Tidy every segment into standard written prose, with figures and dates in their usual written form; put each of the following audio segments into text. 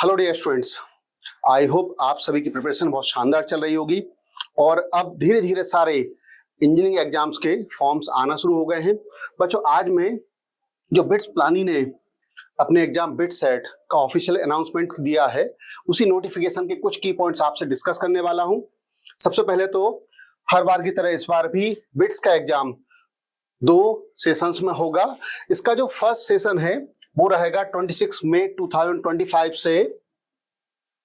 Hello dear students, I hope आप सभी की प्रिपरेशन बहुत शानदार चल रही होगी और अब धीरे धीरे सारे इंजीनियरिंग एग्जाम्स के फॉर्म्स आना शुरू हो गए हैं। बच्चों, आज मैं जो बिट्स प्लानी ने अपने एग्जाम बिट सेट का ऑफिशियल अनाउंसमेंट दिया है, उसी नोटिफिकेशन के कुछ की पॉइंट्स आपसे डिस्कस करने वाला हूं। सबसे पहले तो हर बार की तरह इस बार भी बिट्स का एग्जाम 2 सेशंस में होगा। इसका जो फर्स्ट सेशन है वो रहेगा 26 मई 2025 से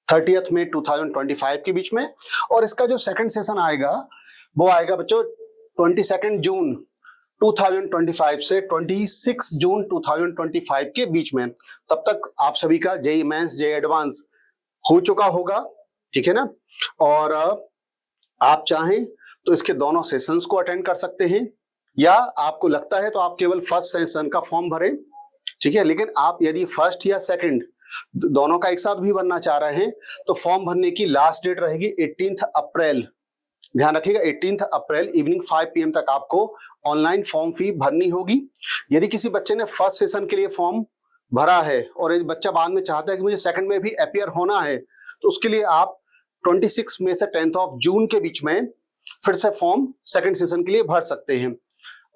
30 मई 2025 के बीच में, और इसका जो सेकंड सेशन आएगा वो आएगा बच्चों 22 जून 2025 से 26 जून 2025 के बीच में। तब तक आप सभी का जेईई मेंस जेईई एडवांस हो चुका होगा, ठीक है ना। और आप चाहें तो इसके दोनों सेशंस को अटेंड कर सकते हैं, या आपको लगता है तो आप केवल फर्स्ट सेशन का फॉर्म भरें, ठीक है। लेकिन आप यदि फर्स्ट या सेकंड दोनों का एक साथ भी भरना चाह रहे हैं तो फॉर्म भरने की लास्ट डेट रहेगी 18 अप्रैल। ध्यान रखिएगा, 18 अप्रैल इवनिंग 5 PM तक आपको ऑनलाइन फॉर्म फी भरनी होगी। यदि किसी बच्चे ने फर्स्ट सेशन के लिए फॉर्म भरा है और यदि बच्चा बाद में चाहता है कि मुझे सेकंड में भी अपीयर होना है, तो उसके लिए आप 26 मई से 10 जून के बीच में फिर से फॉर्म सेकंड सेशन के लिए भर सकते हैं।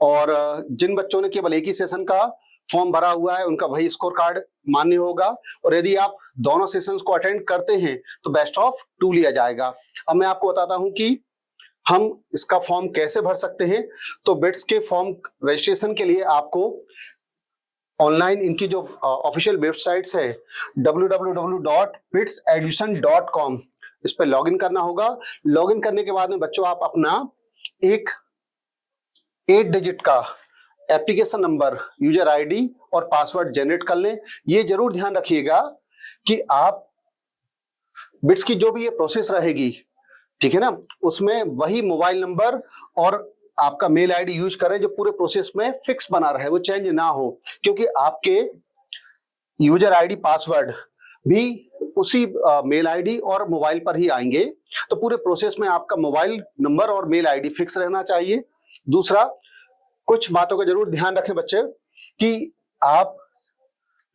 और जिन बच्चों ने केवल एक ही सेशन का फॉर्म भरा हुआ है उनका वही स्कोर कार्ड मान्य होगा, और यदि आप दोनों सेशंस को अटेंड करते हैं तो बेस्ट ऑफ 2 लिया जाएगा। अब मैं आपको बताता हूं कि हम इसका फॉर्म कैसे भर सकते हैं। तो बिट्स के फॉर्म रजिस्ट्रेशन के लिए आपको ऑनलाइन इनकी जो ऑफिशियल वेबसाइट्स है www.bitsadmission.com, इस पर लॉगिन करना होगा। लॉगिन करने के बाद में बच्चों आप अपना एक 8 डिजिट का एप्लीकेशन नंबर, यूजर आईडी और पासवर्ड जनरेट कर लें। ये जरूर ध्यान रखिएगा कि आप बिट्स की जो भी ये प्रोसेस रहेगी, ठीक है ना, उसमें वही मोबाइल नंबर और आपका मेल आईडी यूज करें जो पूरे प्रोसेस में फिक्स बना रहे, वो चेंज ना हो, क्योंकि आपके यूजर आईडी पासवर्ड भी उसी मेल आईडी और मोबाइल पर ही आएंगे। तो पूरे प्रोसेस में आपका मोबाइल नंबर और मेल आईडी फिक्स रहना चाहिए। दूसरा, कुछ बातों का जरूर ध्यान रखें बच्चे कि आप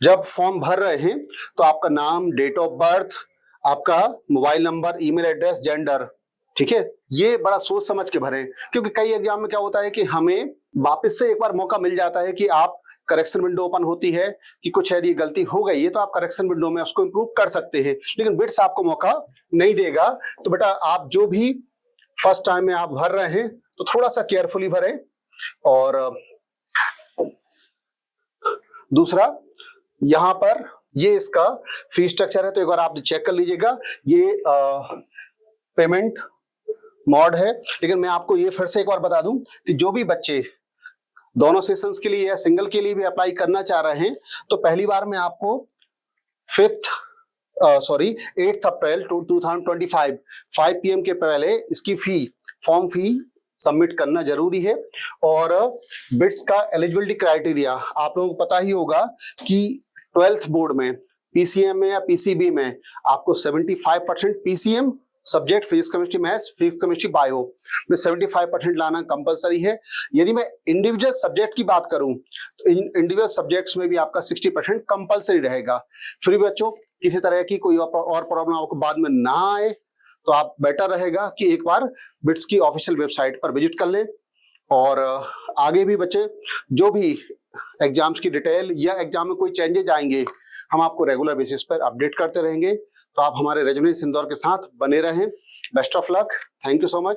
जब फॉर्म भर रहे हैं तो आपका नाम, डेट ऑफ बर्थ, आपका mobile number, email address, gender, ठीक है, ये बड़ा सोच समझ के भरें। क्योंकि कई एग्जाम में क्या होता है कि हमें वापस से एक बार मौका मिल जाता है कि आप करेक्शन विंडो ओपन होती है कि कुछ यदि गलती हो गई है तो आप करेक्शन विंडो में उसको इंप्रूव कर सकते हैं, लेकिन बिट्स आपको मौका नहीं देगा। तो बेटा आप जो भी फर्स्ट टाइम में आप भर रहे हैं तो थोड़ा सा केयरफुली भरें। और दूसरा, यहां पर ये इसका फी स्ट्रक्चर है, तो एक बार आप चेक कर लीजिएगा। ये पेमेंट मोड है, लेकिन मैं आपको ये फिर से एक बार बता दूं कि जो भी बच्चे दोनों सेशंस के लिए या सिंगल के लिए भी अप्लाई करना चाह रहे हैं तो पहली बार में आपको 8 अप्रैल 2025 5 PM के पहले इसकी फॉर्म फी सबमिट करना जरूरी है। और बिट्स का एलिजिबिलिटी क्राइटेरिया आप लोगों को पता ही होगा कि 12th बोर्ड में पीसीएम में या पीसीबी में आपको 75% PCM subject, physics chemistry maths, physics chemistry bio में 75% लाना कंपलसरी है। यदि मैं इंडिविजुअल सब्जेक्ट की बात करूं तो इंडिविजुअल सब्जेक्ट्स में भी आपका 60% कंपलसरी रहेगा। फिर भी बच्चों किसी तरह की कोई और प्रॉब्लम आपको बाद में ना आए तो आप बेटर रहेगा कि एक बार बिट्स की ऑफिशियल वेबसाइट पर विजिट कर लें। और आगे भी बच्चे जो भी एग्जाम्स की डिटेल या एग्जाम में कोई चेंजेज आएंगे हम आपको रेगुलर बेसिस पर अपडेट करते रहेंगे। तो आप हमारे रेजुनेंस इंदौर के साथ बने रहें। Best of luck, thank you so much.